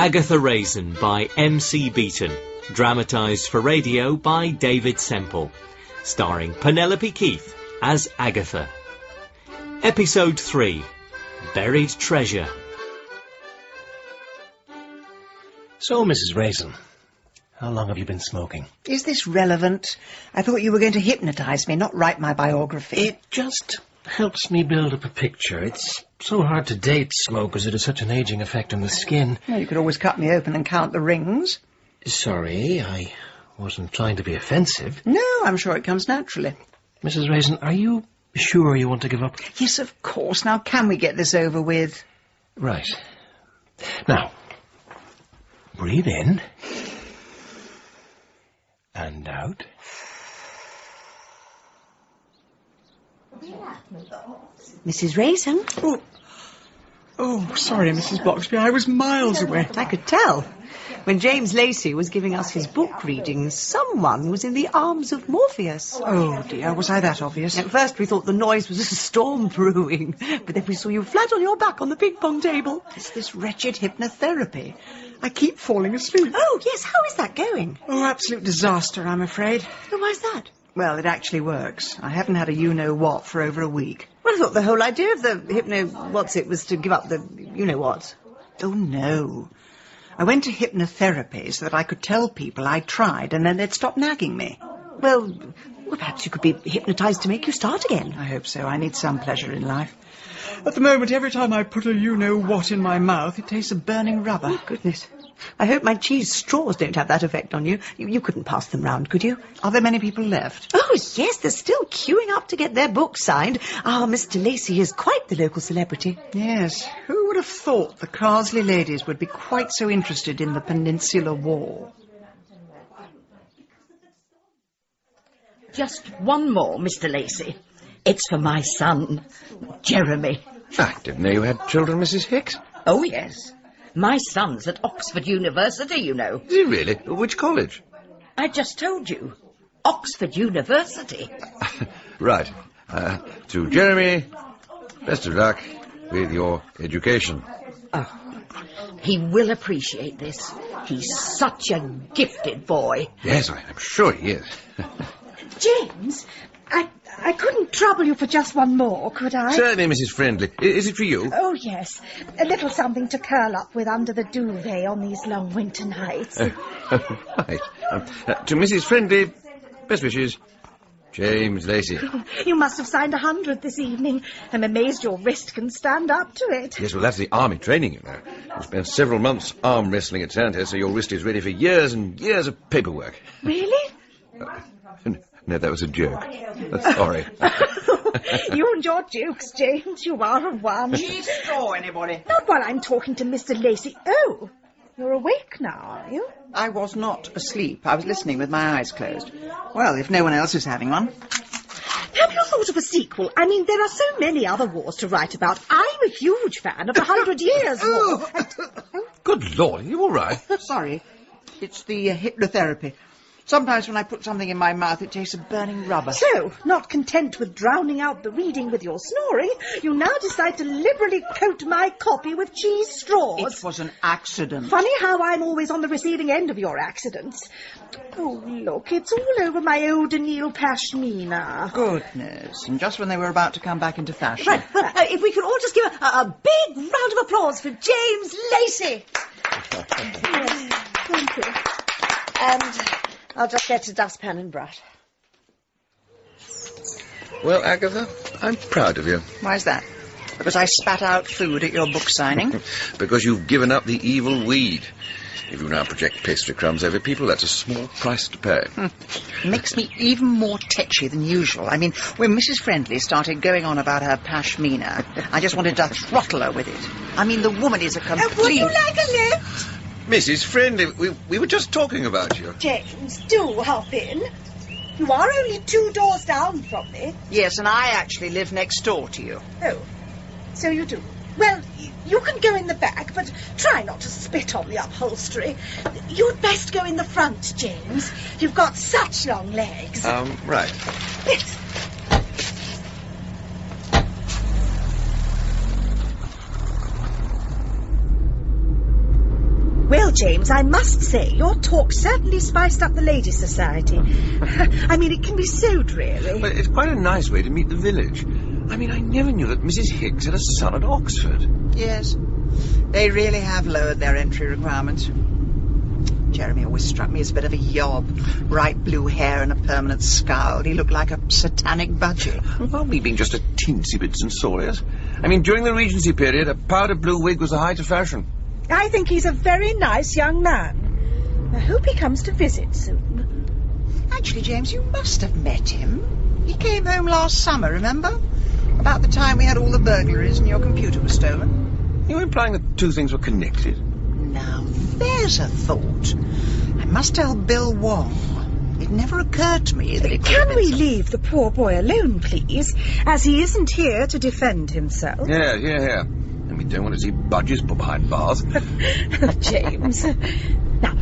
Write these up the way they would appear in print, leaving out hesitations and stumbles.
Agatha Raisin by M.C. Beaton, dramatised for radio by David Semple, starring Penelope Keith as Agatha. Episode 3, Buried Treasure. So, Mrs. Raisin, how long have you been smoking? Is this relevant? I thought you were going to hypnotise me, not write my biography. It just helps me build up a picture. It's so hard to date smoke as it has such an ageing effect on the skin. Well, you could always cut me open and count the rings. Sorry, I wasn't trying to be offensive. No, I'm sure it comes naturally. Mrs. Raisin, are you sure you want to give up? Yes, of course. Now, can we get this over with? Right. Now, breathe in. And out. Mrs. Raisin? Oh, sorry, Mrs. Bloxby. I was miles away. I could tell. When James Lacey was giving us his book readings, someone was in the arms of Morpheus. Oh, dear. Was I that obvious? At first we thought the noise was a storm brewing, but then we saw you flat on your back on the ping-pong table. It's this wretched hypnotherapy. I keep falling asleep. Oh, yes. How is that going? Oh, absolute disaster, I'm afraid. Oh, why's that? Well, it actually works. I haven't had a you-know-what for over a week. Well, I thought the whole idea of the hypno-what's-it was to give up the you-know-what. Oh, no. I went to hypnotherapy so that I could tell people I tried and then they'd stop nagging me. Well, perhaps you could be hypnotised to make you start again. I hope so. I need some pleasure in life. At the moment, every time I put a you-know-what in my mouth, it tastes of burning rubber. Oh, goodness. I hope my cheese straws don't have that effect on you. You couldn't pass them round, could you? Are there many people left? Oh, yes, they're still queuing up to get their books signed. Ah, Mr. Lacey is quite the local celebrity. Yes. Who would have thought the Carsley ladies would be quite so interested in the Peninsular War? Just one more, Mr. Lacey. It's for my son, Jeremy. I didn't know you had children, Mrs. Hicks. Oh, yes. My son's at Oxford University, you know. Is he really? Which college? I just told you. Oxford University. Right. To Jeremy, best of luck with your education. Oh, he will appreciate this. He's such a gifted boy. Yes, I'm sure he is. James, I couldn't trouble you for just one more, could I? Certainly, Mrs. Friendly. Is it for you? Oh, yes. A little something to curl up with under the duvet on these long winter nights. Right. To Mrs. Friendly, best wishes, James Lacey. You must have signed 100 this evening. I'm amazed your wrist can stand up to it. Yes, well, that's the army training, you know. You spent several months arm wrestling at Sandhurst, so your wrist is ready for years and years of paperwork. Really? No, that was a joke. Sorry. You and your jokes, James. You are a one. Cheese straw, anybody? Not while I'm talking to Mr. Lacey. Oh, you're awake now, are you? I was not asleep. I was listening with my eyes closed. Well, if no one else is having one. Have you thought of a sequel? I mean, there are so many other wars to write about. I'm a huge fan of the 100 Years' War. Good Lord, are you all right? Sorry. It's the hypnotherapy. Sometimes when I put something in my mouth, it tastes of burning rubber. So, not content with drowning out the reading with your snoring, you now decide to liberally coat my copy with cheese straws. It was an accident. Funny how I'm always on the receiving end of your accidents. Oh, look, it's all over my old O'Neill pashmina. Goodness. And just when they were about to come back into fashion. Right, if we could all just give a big round of applause for James Lacey. Yes, thank you. And I'll just get a dustpan and brush. Well, Agatha, I'm proud of you. Why is that? Because I spat out food at your book signing? Because you've given up the evil weed. If you now project pastry crumbs over people, that's a small price to pay. Makes me even more tetchy than usual. I mean, when Mrs. Friendly started going on about her pashmina, I just wanted to throttle her with it. I mean, the woman is a complete... Would you like a lift? Mrs. Friendly, we were just talking about you. James, do hop in. You are only 2 doors down from me. Yes, and I actually live next door to you. Oh, so you do. Well, you can go in the back, but try not to spit on the upholstery. You'd best go in the front, James. You've got such long legs. Right. Yes. Well, James, I must say, your talk certainly spiced up the Ladies' Society. I mean, it can be so dreary. Well, it's quite a nice way to meet the village. I mean, I never knew that Mrs. Hicks had a son at Oxford. Yes, they really have lowered their entry requirements. Jeremy always struck me as a bit of a yob. Bright blue hair and a permanent scowl. He looked like a satanic budgie. Well, we being just a teensy bit censorious. I mean, during the Regency period, a powder blue wig was the height of fashion. I think he's a very nice young man. I hope he comes to visit soon. Actually, James, you must have met him. He came home last summer, remember? About the time we had all the burglaries and your computer was stolen. You're implying that two things were connected? Now, there's a thought. I must tell Bill Wong. It never occurred to me that it could have Can been we some- leave the poor boy alone, please, as he isn't here to defend himself? Yeah. And we don't want to see budgies put behind bars. James. Now,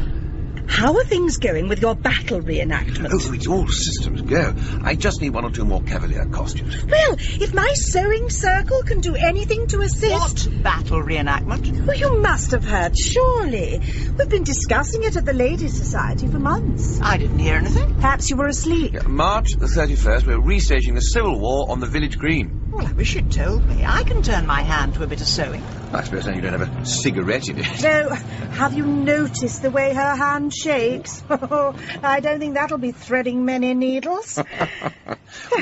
how are things going with your battle reenactment? Oh, it's all systems go. I just need one or two more Cavalier costumes. Well, if my sewing circle can do anything to assist... What battle reenactment? Well, you must have heard, surely. We've been discussing it at the Ladies' Society for months. I didn't hear anything. Perhaps you were asleep. Yeah, March the 31st, we're restaging the Civil War on the village green. Well, I wish you'd told me. I can turn my hand to a bit of sewing. I suppose then you don't have a cigarette in it. No, have you noticed the way her hand shakes? Oh, I don't think that'll be threading many needles.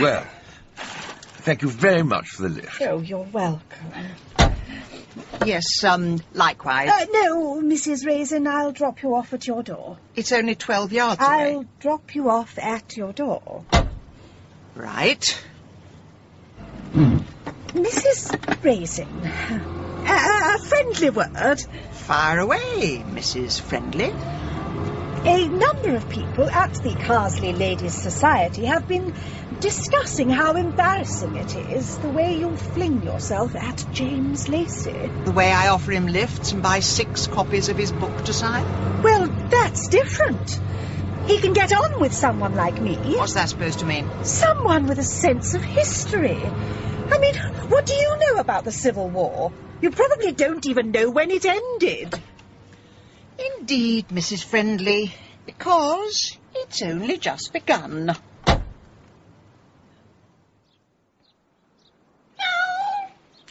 Well, thank you very much for the lift. Oh, you're welcome. Yes, likewise. No, Mrs. Raisin, I'll drop you off at your door. It's only 12 yards away. I'll drop you off at your door. Right. Mrs. Raisin, a friendly word. Fire away, Mrs. Friendly. A number of people at the Carsley Ladies' Society have been discussing how embarrassing it is the way you fling yourself at James Lacey. The way I offer him lifts and buy 6 copies of his book to sign. Well, that's different. He can get on with someone like me. What's that supposed to mean? Someone with a sense of history. I mean, what do you know about the Civil War? You probably don't even know when it ended. Indeed, Mrs. Friendly, because it's only just begun.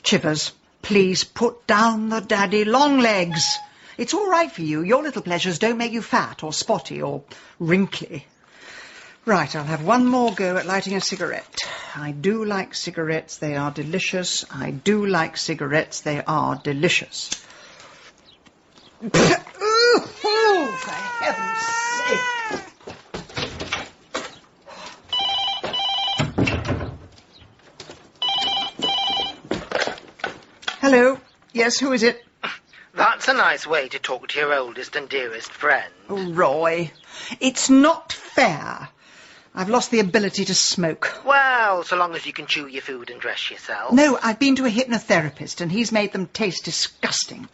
Chivers, please put down the daddy long legs. It's all right for you. Your little pleasures don't make you fat or spotty or wrinkly. Right, I'll have one more go at lighting a cigarette. I do like cigarettes. They are delicious. I do like cigarettes. They are delicious. Oh, for heaven's sake. Hello. Yes, who is it? That's a nice way to talk to your oldest and dearest friend. Oh, Roy, it's not fair. I've lost the ability to smoke. Well, so long as you can chew your food and dress yourself. No, I've been to a hypnotherapist and he's made them taste disgusting.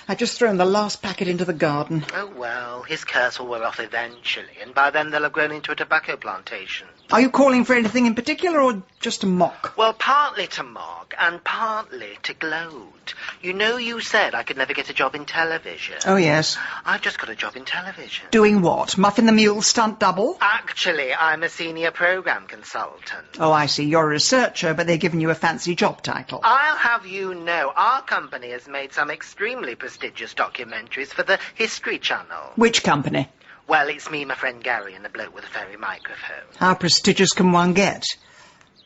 I've just thrown the last packet into the garden. Oh, well, his curse will wear off eventually, and by then they'll have grown into a tobacco plantation. Are you calling for anything in particular or just a mock? Well, partly to mock and partly to gloat. You know you said I could never get a job in television. Oh, yes. I've just got a job in television. Doing what? Muffin the Mule stunt double? Actually, I'm a senior program consultant. Oh, I see. You're a researcher, but they're giving you a fancy job title. I'll have you know, our company has made some extremely prestigious documentaries for the History Channel. Which company? Well, it's me, my friend Gary, and the bloke with a fairy microphone. How prestigious can one get?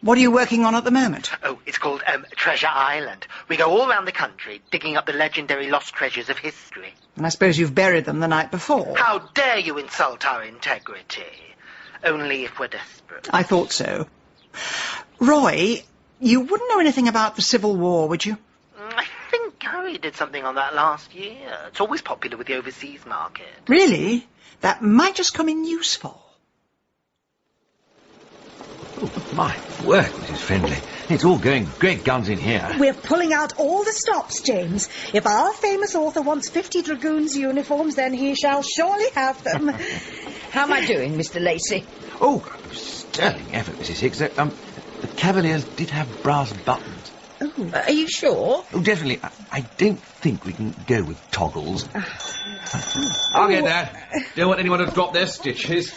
What are you working on at the moment? Oh, it's called Treasure Island. We go all around the country, digging up the legendary lost treasures of history. And I suppose you've buried them the night before. How dare you insult our integrity? Only if we're desperate. I thought so. Roy, you wouldn't know anything about the Civil War, would you? I think Gary did something on that last year. It's always popular with the overseas market. Really? That might just come in useful. Oh, my word, Mrs. Friendly. It's all going great guns in here. We're pulling out all the stops, James. If our famous author wants 50 dragoons' uniforms, then he shall surely have them. How am I doing, Mr. Lacey? Oh, sterling effort, Mrs. Hicks. The Cavaliers did have brass buttons. Oh, Oh, are you sure? Oh, definitely. I don't think we can go with toggles. I'll get that. Don't want anyone to drop their stitches.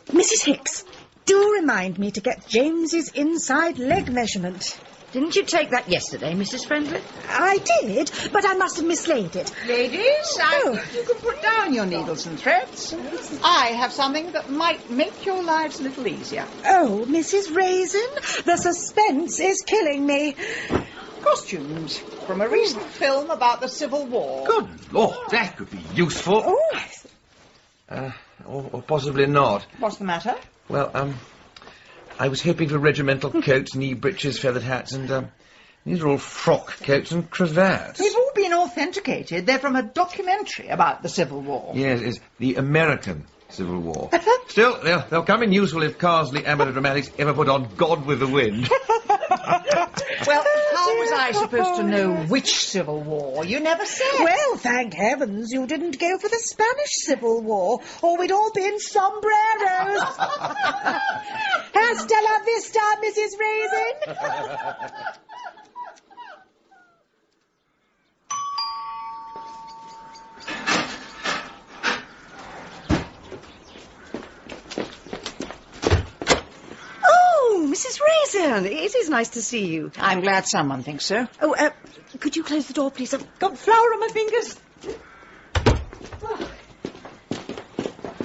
Mrs. Hicks, do remind me to get James's inside leg measurement. Didn't you take that yesterday, Mrs. Friendly? I did, but I must have mislaid it. Ladies, I think you can put down your needles and threads. I have something that might make your lives a little easier. Oh, Mrs. Raisin, the suspense is killing me. Costumes from a recent film about the Civil War. Good Lord, that could be useful. Oh. Or possibly not. What's the matter? Well, I was hoping for regimental coats, knee breeches, feathered hats, and, these are all frock coats and cravats. They've all been authenticated. They're from a documentary about the Civil War. Yes, it's the American Civil War. Still, they'll come in useful if Carsley Amateur Dramatics ever put on God with the Wind. Well, how was I supposed to know which Civil War? You never said. Well, thank heavens you didn't go for the Spanish Civil War, or we'd all be in sombreros. Hasta la vista, Mrs. Raisin. Mrs. Raisin, it is nice to see you. I'm glad someone thinks so. Oh, could you close the door, please? I've got flour on my fingers.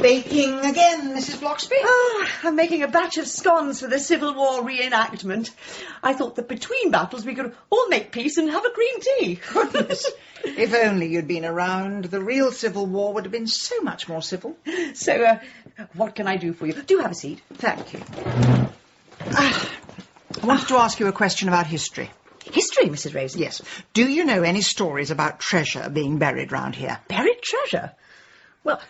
Baking again, Mrs. Bloxby? Oh, I'm making a batch of scones for the Civil War reenactment. I thought that between battles we could all make peace and have a green tea. Goodness. If only you'd been around, the real Civil War would have been so much more civil. So, what can I do for you? Do have a seat. Thank you. I wanted to ask you a question about history. History, Mrs. Raisin? Yes. Do you know any stories about treasure being buried round here? Buried treasure? Well,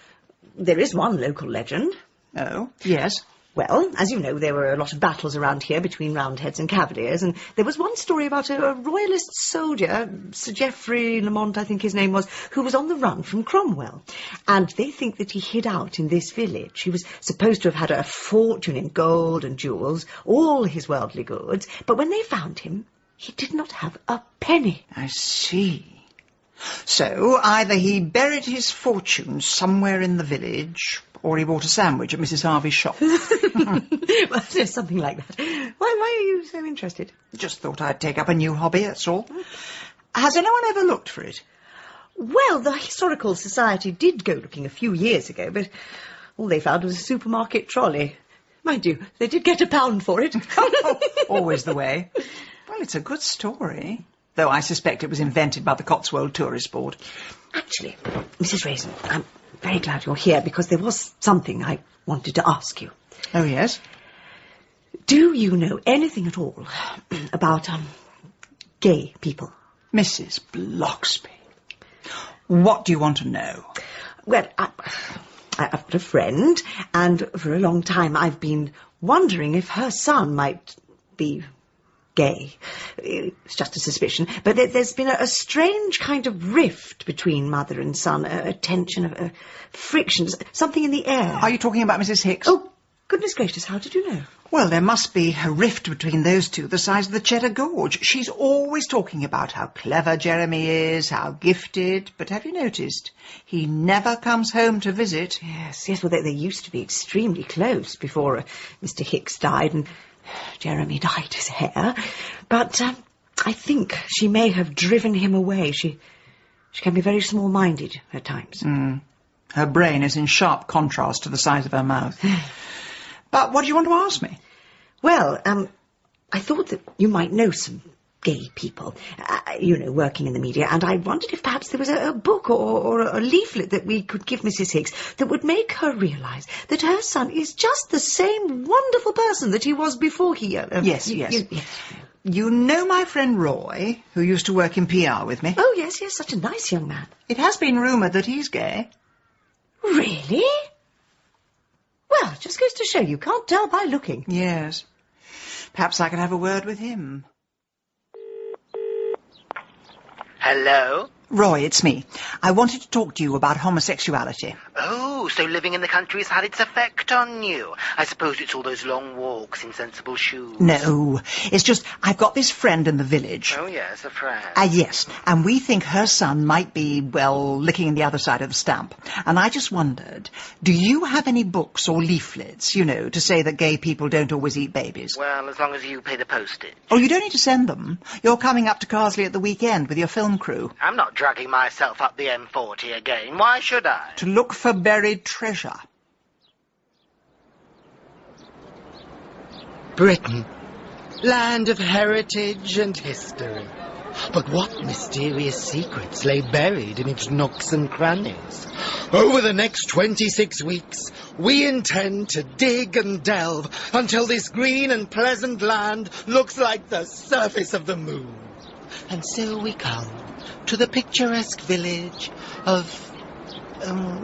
there is one local legend. Oh, yes. Well, as you know, there were a lot of battles around here between Roundheads and Cavaliers, and there was one story about a royalist soldier, Sir Geoffrey Lamont, I think his name was, who was on the run from Cromwell. And they think that he hid out in this village. He was supposed to have had a fortune in gold and jewels, all his worldly goods, but when they found him, he did not have a penny. I see. So, either he buried his fortune somewhere in the village, or he bought a sandwich at Mrs. Harvey's shop. Well, there's something like that. Why are you so interested? Just thought I'd take up a new hobby, that's all. Has anyone ever looked for it? Well, the Historical Society did go looking a few years ago, but all they found was a supermarket trolley. Mind you, they did get £1 for it. Always the way. Well, it's a good story, though I suspect it was invented by the Cotswold Tourist Board. Actually, Mrs. Raisin, I'm very glad you're here, because there was something I wanted to ask you. Oh, yes? Do you know anything at all about, gay people? Mrs. Bloxby. What do you want to know? Well, I've got a friend, and for a long time I've been wondering if her son might be gay. It's just a suspicion. But there's been a strange kind of rift between mother and son, a tension, a friction, something in the air. Are you talking about Mrs. Hicks? Oh, goodness gracious, how did you know? Well, there must be a rift between those two the size of the Cheddar Gorge. She's always talking about how clever Jeremy is, how gifted. But have you noticed? He never comes home to visit. Yes, well, they used to be extremely close before Mr. Hicks died and Jeremy dyed his hair. But I think she may have driven him away. She can be very small-minded at times. Her brain is in sharp contrast to the size of her mouth. But what do you want to ask me? Well, I thought that you might know some gay people, working in the media, and I wondered if perhaps there was a book or a leaflet that we could give Mrs. Hicks that would make her realise that her son is just the same wonderful person that he was before he... Yes. You know my friend Roy, who used to work in PR with me? Oh, yes, such a nice young man. It has been rumoured that he's gay. Really? Well, it just goes to show you can't tell by looking. Yes. Perhaps I could have a word with him. Hello? Roy, it's me. I wanted to talk to you about homosexuality. Oh, so living in the country's had its effect on you. I suppose it's all those long walks in sensible shoes. No, it's just I've got this friend in the village. Oh, yes, a friend. Yes, and we think her son might be, well, licking the other side of the stamp. And I just wondered, do you have any books or leaflets, you know, to say that gay people don't always eat babies? Well, as long as you pay the postage. Oh, you don't need to send them. You're coming up to Carsley at the weekend with your film crew. I'm not dragging myself up the M40 again. Why should I? To look for buried treasure. Britain, land of heritage and history. But what mysterious secrets lay buried in its nooks and crannies? Over the next 26 weeks, we intend to dig and delve until this green and pleasant land looks like the surface of the moon. And so we come to the picturesque village of...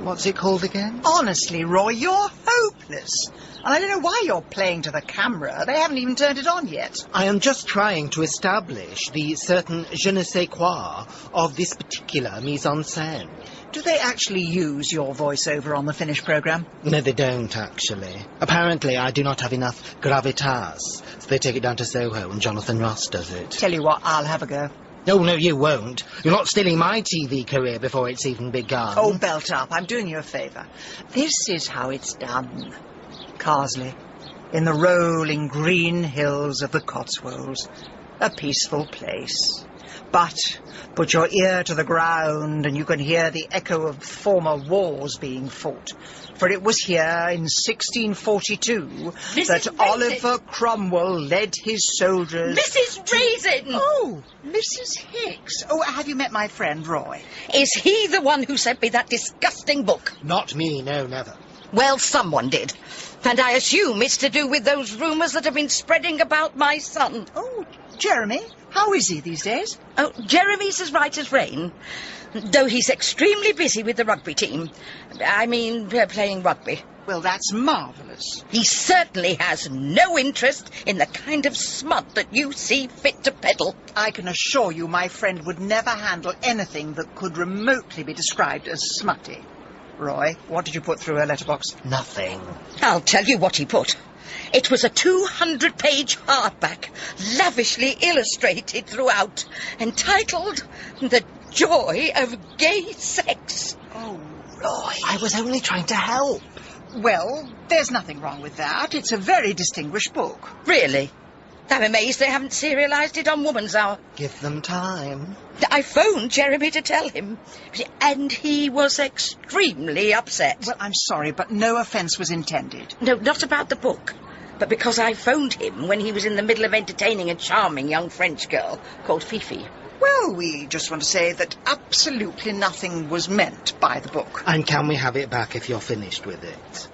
what's it called again? Honestly, Roy, you're hopeless. And I don't know why you're playing to the camera. They haven't even turned it on yet. I am just trying to establish the certain je ne sais quoi of this particular mise-en-scène. Do they actually use your voiceover on the finished programme? No, they don't, actually. Apparently, I do not have enough gravitas, so they take it down to Soho and Jonathan Ross does it. Tell you what, I'll have a go. Oh, no, you won't. You're not stealing my TV career before it's even begun. Oh, belt up. I'm doing you a favour. This is how it's done. Carsley, in the rolling green hills of the Cotswolds. A peaceful place. But put your ear to the ground and you can hear the echo of former wars being fought. For it was here in 1642 that Oliver Cromwell led his soldiers... Mrs. Raisin! Oh, Mrs. Hicks. Oh, have you met my friend, Roy? Is he the one who sent me that disgusting book? Not me, no, never. Well, someone did. And I assume it's to do with those rumours that have been spreading about my son. Oh, Jeremy, how is he these days? Oh, Jeremy's as right as rain, though he's extremely busy with the rugby team. I mean, playing rugby. Well, that's marvellous. He certainly has no interest in the kind of smut that you see fit to peddle. I can assure you my friend would never handle anything that could remotely be described as smutty. Roy, what did you put through her letterbox? Nothing. I'll tell you what he put. It was a 200-page hardback, lavishly illustrated throughout, entitled The Joy of Gay Sex. Oh, Roy. I was only trying to help. Well, there's nothing wrong with that. It's a very distinguished book. Really? I'm amazed they haven't serialised it on Woman's Hour. Give them time. I phoned Jeremy to tell him, and he was extremely upset. Well, I'm sorry, but no offence was intended. No, not about the book, but because I phoned him when he was in the middle of entertaining a charming young French girl called Fifi. Well, we just want to say that absolutely nothing was meant by the book. And can we have it back if you're finished with it?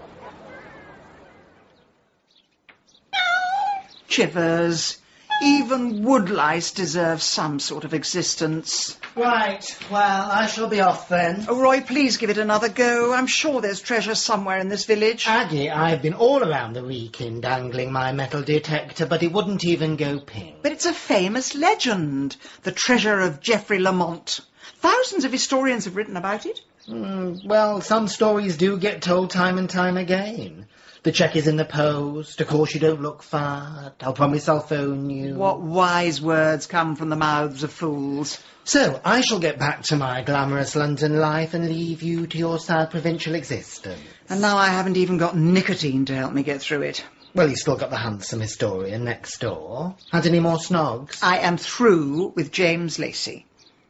Chivers, even woodlice deserve some sort of existence. Right, well, I shall be off then. Oh, Roy, please give it another go. I'm sure there's treasure somewhere in this village. Aggie, I've been all around the weekend dangling my metal detector, but it wouldn't even go ping. But it's a famous legend, the treasure of Geoffrey Lamont. Thousands of historians have written about it. Well, some stories do get told time and time again. The check is in the post. Of course you don't look fat. I'll promise I'll phone you. What wise words come from the mouths of fools. So, I shall get back to my glamorous London life and leave you to your sad provincial existence. And now I haven't even got nicotine to help me get through it. Well, you've still got the handsome historian next door. Had any more snogs? I am through with James Lacey.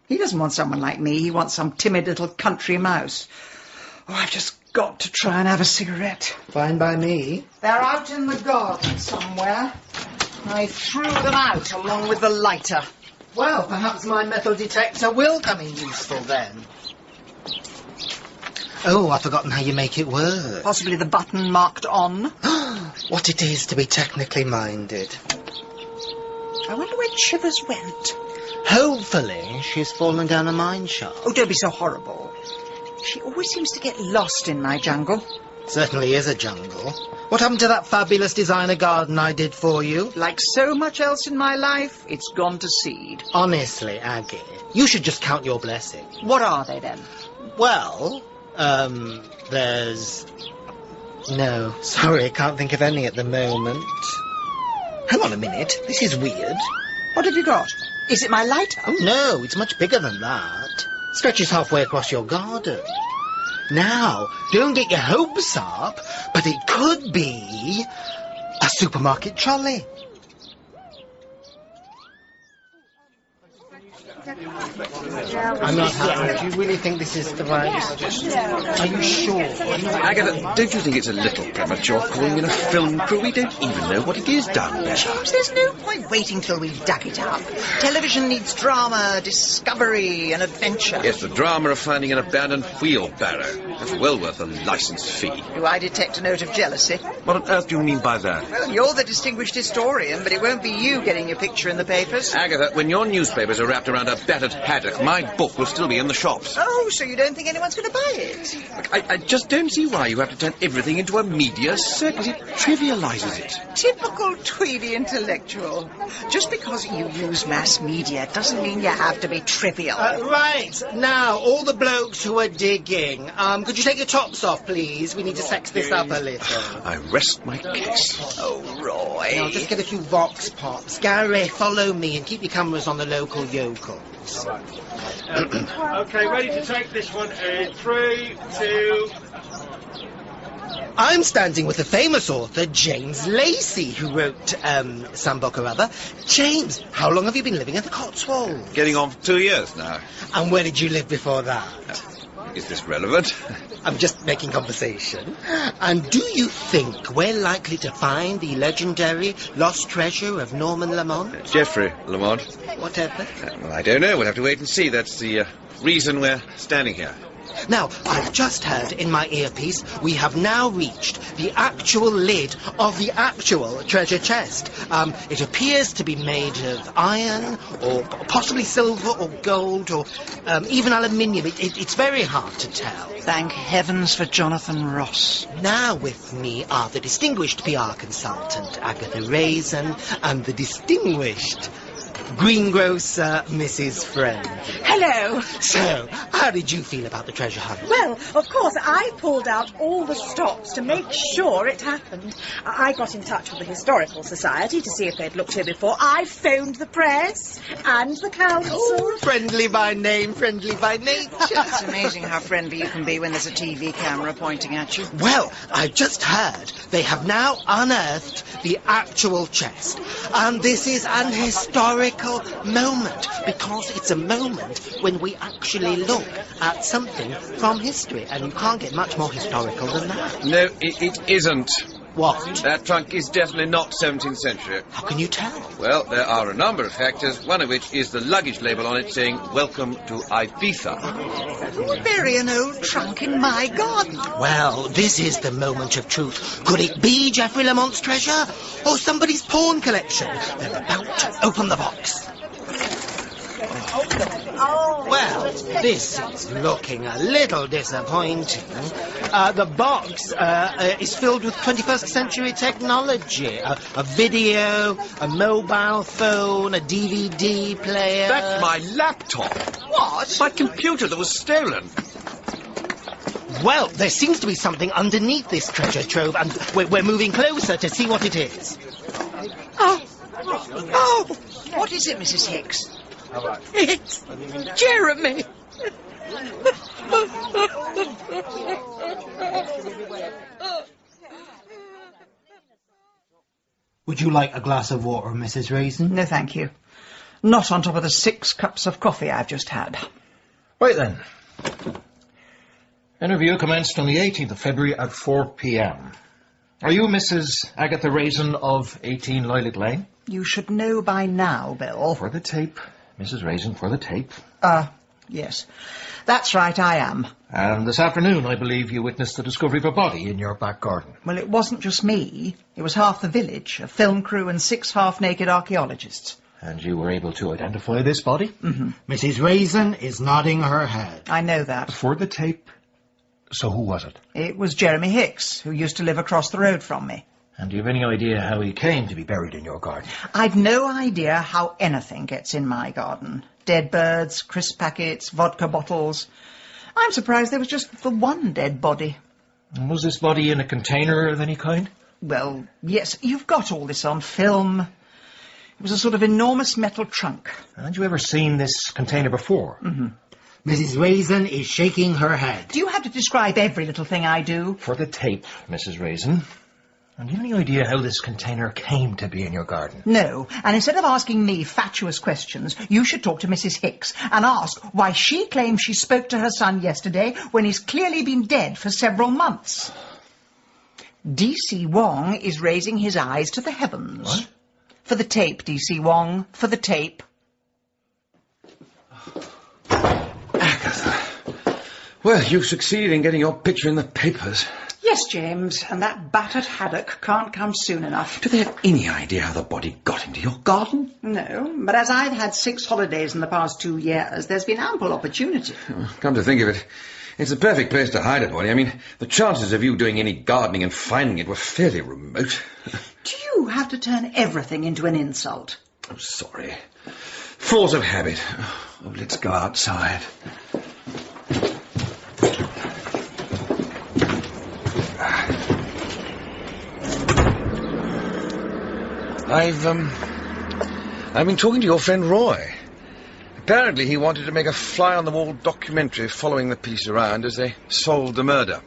He doesn't want someone like me. He wants some timid little country mouse. Oh, I've just got to try and have a cigarette. Fine by me. They're out in the garden somewhere. I threw them out along with the lighter. Well, perhaps my metal detector will come in useful then. Oh, I've forgotten how you make it work. Possibly the button marked on. What it is to be technically minded. I wonder where Chivers went. Hopefully she's fallen down a mine shaft. Oh, don't be so horrible. She always seems to get lost in my jungle. Certainly is a jungle. What happened to that fabulous designer garden I did for you? Like so much else in my life, it's gone to seed. Honestly, Aggie, you should just count your blessings. What are they then? Well, there's... No, sorry, I can't think of any at the moment. Hang on a minute, this is weird. What have you got? Is it my lighter? Oh, no, it's much bigger than that. Stretches halfway across your garden. Now, don't get your hopes up, but it could be a supermarket trolley. I'm not happy. Do you really think this is the right... Are you sure? Agatha, don't you think it's a little premature calling in a film crew? We don't even know what it is down there. James, there's no point waiting till we've dug it up. Television needs drama, discovery, and adventure. Yes, the drama of finding an abandoned wheelbarrow. That's well worth a licence fee. Do I detect a note of jealousy? What on earth do you mean by that? Well, you're the distinguished historian, but it won't be you getting your picture in the papers. Agatha, when your newspapers are wrapped around a battered haddock, my book will still be in the shops. Oh, so you don't think anyone's going to buy it? Look, I just don't see why you have to turn everything into a media circus. It trivialises it. Typical Tweedy intellectual. Just because you use mass media doesn't mean you have to be trivial. Right, now, all the blokes who are digging, could you take your tops off, please? We need to sex this up a little. I rest my case. Oh, Roy. Now, just get a few vox pops. Gary, follow me and keep your cameras on the local yokels. Okay, ready to take this one in 3, 2... I'm standing with the famous author James Lacey, who wrote, some book or other. James, how long have you been living in the Cotswolds? Getting on for 2 years now. And where did you live before that? Is this relevant? I'm just making conversation. And do you think we're likely to find the legendary lost treasure of Norman Lamont? Geoffrey Lamont. Whatever. Well, I don't know. We'll have to wait and see. That's the reason we're standing here. Now, I've just heard in my earpiece we have now reached the actual lid of the actual treasure chest. It appears to be made of iron, or possibly silver, or gold, or even aluminium. It's very hard to tell. Thank heavens for Jonathan Ross. Now with me are the distinguished PR consultant, Agatha Raisin, and the distinguished greengrocer, Mrs. Friend. Hello. So, how did you feel about the treasure hunt? Well, of course, I pulled out all the stops to make sure it happened. I got in touch with the Historical Society to see if they'd looked here before. I phoned the press and the council. Oh, friendly by name, friendly by nature. It's amazing how friendly you can be when there's a TV camera pointing at you. Well, I've just heard they have now unearthed the actual chest. And this is an historical moment, because it's a moment when we actually look at something from history, and you can't get much more historical than that. No, it isn't. What? That trunk is definitely not 17th century. How can you tell? Well, there are a number of factors, one of which is the luggage label on it saying, "Welcome to Ibiza." Who would bury an old trunk in my garden? Well, this is the moment of truth. Could it be Geoffrey Lamont's treasure, or somebody's pawn collection? They're about to open the box. Well, this is looking a little disappointing. The box is filled with 21st century technology. A video, a mobile phone, a DVD player... That's my laptop. What? My computer that was stolen. Well, there seems to be something underneath this treasure trove, and we're moving closer to see what it is. Oh! What is it, Mrs. Hicks? It's Jeremy. Would you like a glass of water, Mrs. Raisin? No, thank you. Not on top of the 6 cups of coffee I've just had. Right then. Interview commenced on the 18th of February at 4 p.m. Are you Mrs. Agatha Raisin of 18 Lilac Lane? You should know by now, Bill. For the tape. Mrs. Raisin, for the tape. Yes. That's right, I am. And this afternoon, I believe, you witnessed the discovery of a body in your back garden. Well, it wasn't just me. It was half the village, a film crew and 6 half-naked archaeologists. And you were able to identify this body? Mm-hmm. Mrs. Raisin is nodding her head. I know that. For the tape, So who was it? It was Jeremy Hicks, who used to live across the road from me. And do you have any idea how he came to be buried in your garden? I've no idea how anything gets in my garden. Dead birds, crisp packets, vodka bottles. I'm surprised there was just the one dead body. And was this body in a container of any kind? Well, yes, you've got all this on film. It was a sort of enormous metal trunk. Had you ever seen this container before? Mm-hmm. Mrs. Raisin is shaking her head. Do you have to describe every little thing I do? For the tape, Mrs. Raisin. And do you have any idea how this container came to be in your garden? No, and instead of asking me fatuous questions, you should talk to Mrs. Hicks and ask why she claims she spoke to her son yesterday when he's clearly been dead for several months. D.C. Wong is raising his eyes to the heavens. What? For the tape, D.C. Wong, for the tape. Agatha. Well, you've succeeded in getting your picture in the papers. Yes, James, and that battered haddock can't come soon enough. Do they have any idea how the body got into your garden? No, but as I've had 6 holidays in the past 2 years, there's been ample opportunity. Come to think of it, it's the perfect place to hide a body. I mean, the chances of you doing any gardening and finding it were fairly remote. Do you have to turn everything into an insult? I'm sorry. Force of habit. Oh, let's go outside. I've been talking to your friend Roy. Apparently he wanted to make a fly-on-the-wall documentary following the police around as they solved the murder.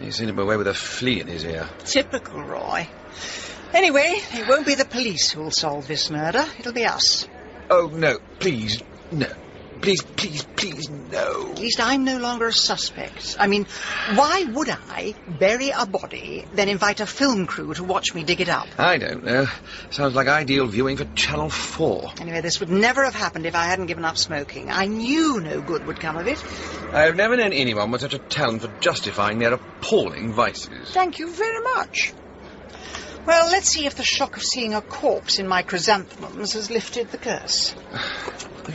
He sent him away with a flea in his ear. Typical Roy. Anyway, it won't be the police who'll solve this murder. It'll be us. Oh, no, please, no. Please, no. At least I'm no longer a suspect. I mean, why would I bury a body, then invite a film crew to watch me dig it up? I don't know. Sounds like ideal viewing for Channel 4. Anyway, this would never have happened if I hadn't given up smoking. I knew no good would come of it. I've never known anyone with such a talent for justifying their appalling vices. Thank you very much. Well, let's see if the shock of seeing a corpse in my chrysanthemums has lifted the curse.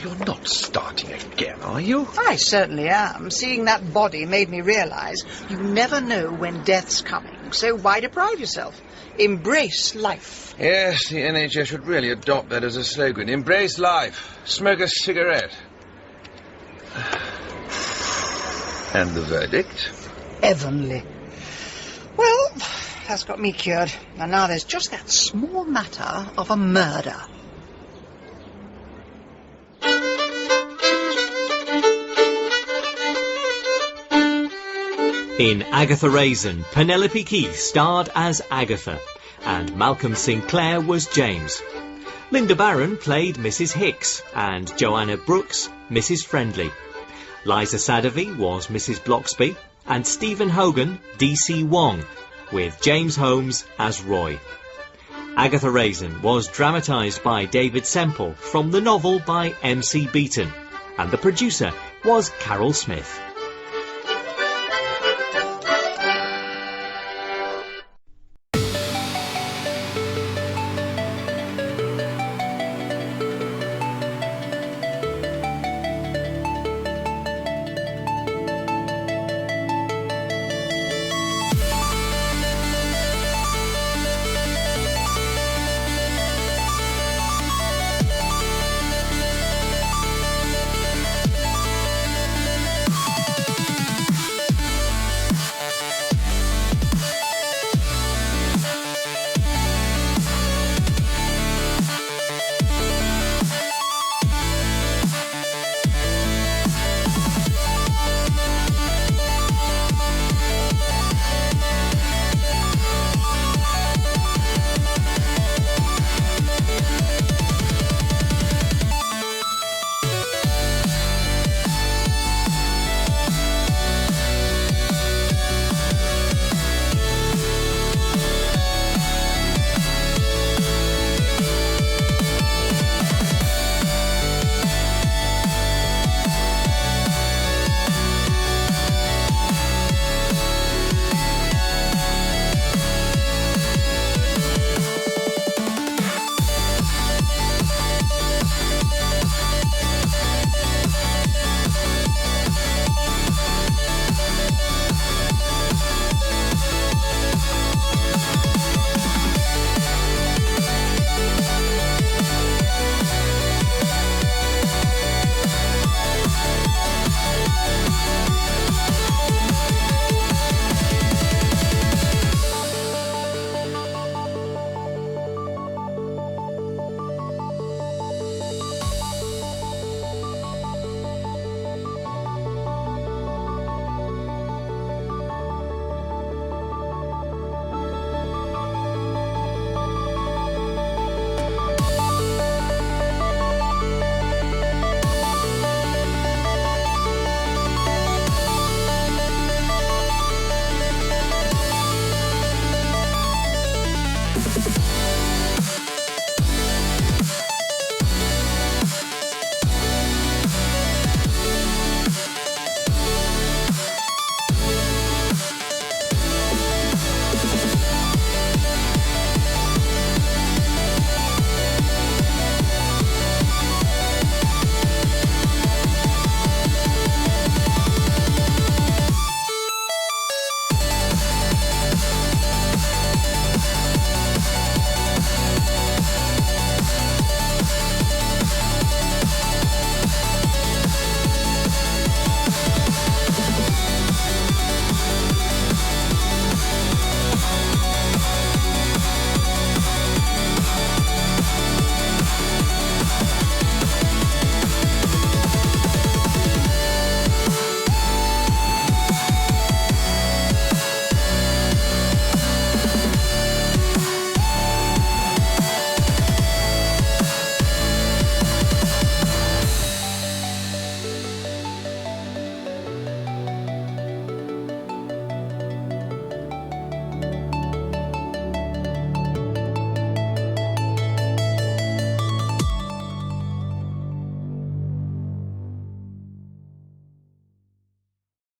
You're not starting again, are you? I certainly am. Seeing that body made me realise you never know when death's coming, so why deprive yourself? Embrace life. Yes, the NHS should really adopt that as a slogan. Embrace life. Smoke a cigarette. And the verdict? Heavenly. Well, that's got me cured. And now there's just that small matter of a murder. In Agatha Raisin, Penelope Keith starred as Agatha, and Malcolm Sinclair was James. Linda Barron played Mrs. Hicks, and Joanna Brooks, Mrs. Friendly. Liza Sadovy was Mrs. Bloxby, and Stephen Hogan, D.C. Wong, with James Holmes as Roy. Agatha Raisin was dramatised by David Semple from the novel by M.C. Beaton, and the producer was Carol Smith.